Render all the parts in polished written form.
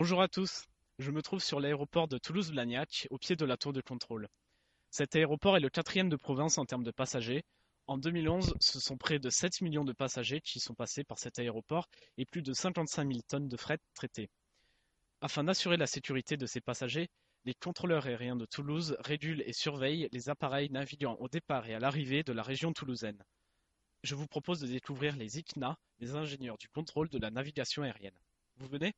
Bonjour à tous, je me trouve sur l'aéroport de Toulouse-Blagnac, au pied de la tour de contrôle. Cet aéroport est le quatrième de province en termes de passagers. En 2011, ce sont près de 7 millions de passagers qui sont passés par cet aéroport et plus de 55 000 tonnes de fret traitées. Afin d'assurer la sécurité de ces passagers, les contrôleurs aériens de Toulouse régulent et surveillent les appareils naviguant au départ et à l'arrivée de la région toulousaine. Je vous propose de découvrir les ICNA, les ingénieurs du contrôle de la navigation aérienne. Vous venez?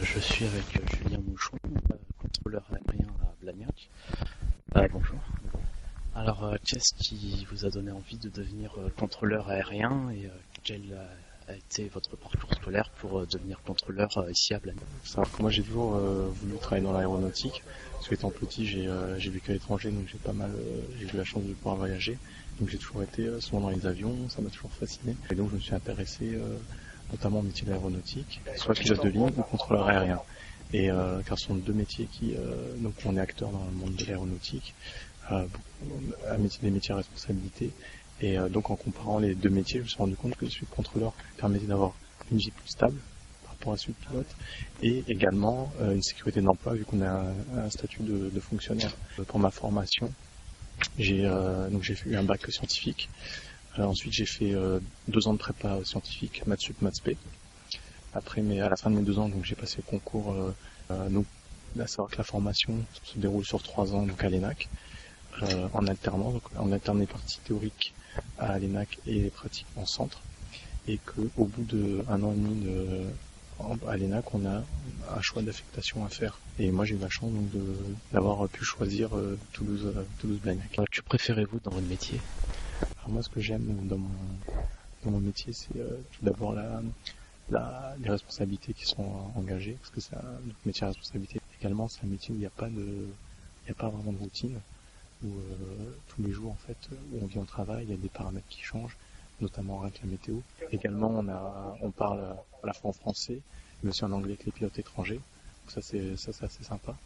Je suis avec Julien Mouchon, contrôleur aérien à Blagnac. Bonjour. Alors, qu'est-ce qui vous a donné envie de devenir contrôleur aérien et quel a été votre parcours scolaire pour devenir contrôleur ici à Blagnac? Savoir que moi j'ai toujours voulu travailler dans l'aéronautique, parce qu'étant petit j'ai vécu à l'étranger, donc j'ai eu la chance de pouvoir voyager, donc j'ai toujours été souvent dans les avions, ça m'a toujours fasciné, et donc je me suis intéressé notamment au métier de l'aéronautique, soit pilote de ligne ou contrôleur aérien, et car ce sont deux métiers donc on est acteur dans le monde de l'aéronautique, des métiers à responsabilité. Et donc en comparant les deux métiers, je me suis rendu compte que celui de contrôleur permettait d'avoir une vie plus stable par rapport à celui de pilote et également une sécurité d'emploi vu qu'on a un statut de fonctionnaire. Pour ma formation, j'ai eu un bac scientifique. Ensuite j'ai fait 2 ans de prépa scientifique, maths sup, maths spé. À la fin de mes 2 ans, donc j'ai passé le concours. Donc à savoir que la formation se déroule sur 3 ans donc à l'ENAC. En alternant, donc on alterne les parties théoriques à l'ENAC et les pratiques en centre, et qu'au bout de 1 an et demi à l'ENAC, on a un choix d'affectation à faire. Et moi j'ai eu la chance donc d'avoir pu choisir Toulouse-Blagnac. Que préférez-vous dans votre métier? Alors moi ce que j'aime dans mon métier, c'est tout d'abord les responsabilités qui sont engagées, parce que c'est un métier à responsabilité. Également c'est un métier où il n'y a pas vraiment de routine, où tous les jours en fait où on vient au travail, il y a des paramètres qui changent, notamment avec la météo. Également on parle à la fois en français mais aussi en anglais avec les pilotes étrangers. Donc ça c'est assez sympa.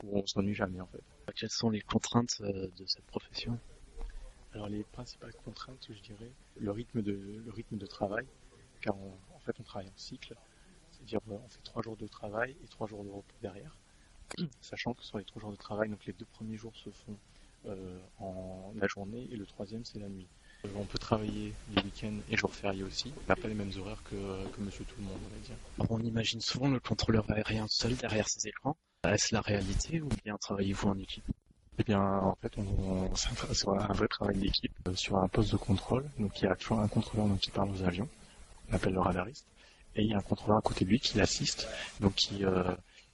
Où on s'ennuie jamais en fait. Quelles sont les contraintes de cette profession? Alors les principales contraintes, je dirais, le rythme de travail, car en fait on travaille en cycle, c'est-à-dire on fait 3 jours de travail et 3 jours de repos derrière. Sachant que sur les 3 jours de travail, donc les 2 premiers jours se font en la journée et le 3e c'est la nuit. On peut travailler les week-ends et jours fériés aussi. On n'a pas les mêmes horaires que Monsieur Tout le Monde, on va dire. Alors, on imagine souvent le contrôleur aérien seul derrière ses écrans. Est-ce la réalité ou bien travaillez-vous en équipe? Eh bien, en fait, c'est un vrai travail d'équipe sur un poste de contrôle. Donc, il y a toujours un contrôleur qui parle aux avions, on appelle le radariste, et il y a un contrôleur à côté de lui qui l'assiste, donc qui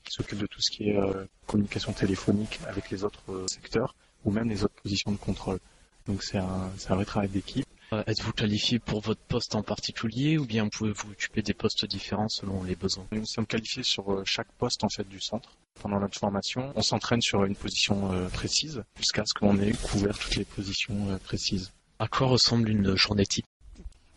s'occupe de tout ce qui est communication téléphonique avec les autres secteurs ou même les autres positions de contrôle. Donc c'est un vrai travail d'équipe. Êtes-vous qualifié pour votre poste en particulier ou bien pouvez-vous occuper des postes différents selon les besoins? Nous sommes qualifiés sur chaque poste en fait du centre. Pendant notre formation, on s'entraîne sur une position précise jusqu'à ce qu'on ait couvert toutes les positions précises. À quoi ressemble une journée type?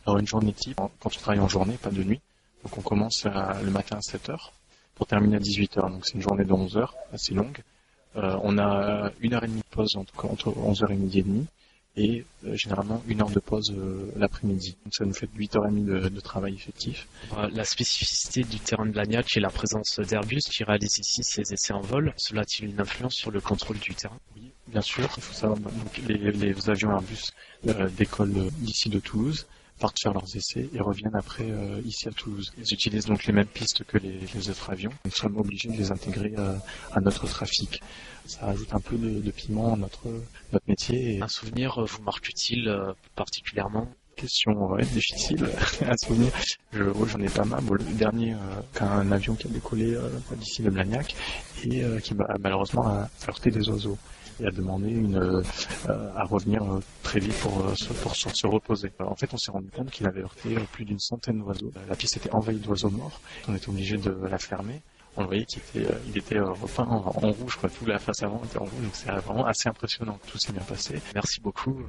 Alors une journée type, quand on travaille en journée, pas de nuit, donc on commence le matin à 7h pour terminer à 18h. Donc c'est une journée de 11 heures, assez longue. On a 1h30 de pause entre 11h et midi et demi. Et généralement 1 heure de pause l'après-midi. Donc ça nous fait 8h30 de travail effectif. La spécificité du terrain de Blagnac est la présence d'Airbus qui réalise ici ses essais en vol. Cela a-t-il une influence sur le contrôle du terrain? Oui, bien sûr. Il faut savoir donc les avions Airbus décollent d'ici de Toulouse, partent faire leurs essais et reviennent après ici à Toulouse. Ils utilisent donc les mêmes pistes que les autres avions. Nous sommes obligés de les intégrer à notre trafic. Ça rajoute un peu de piment à notre métier. Un souvenir vous marque-t-il particulièrement? Question difficile à souvenir. J'en ai pas mal. Bon, le dernier, qu'un avion qui a décollé d'ici de Blagnac et qui malheureusement a heurté des oiseaux et a demandé à revenir très vite pour se reposer. Alors, en fait, on s'est rendu compte qu'il avait heurté plus d'une centaine d'oiseaux. La piste était envahie d'oiseaux morts. On était obligé de la fermer. On voyait qu'il était repeint en rouge, quoi. Toute la face avant était en rouge, donc c'est vraiment assez impressionnant. Tout s'est bien passé. Merci beaucoup.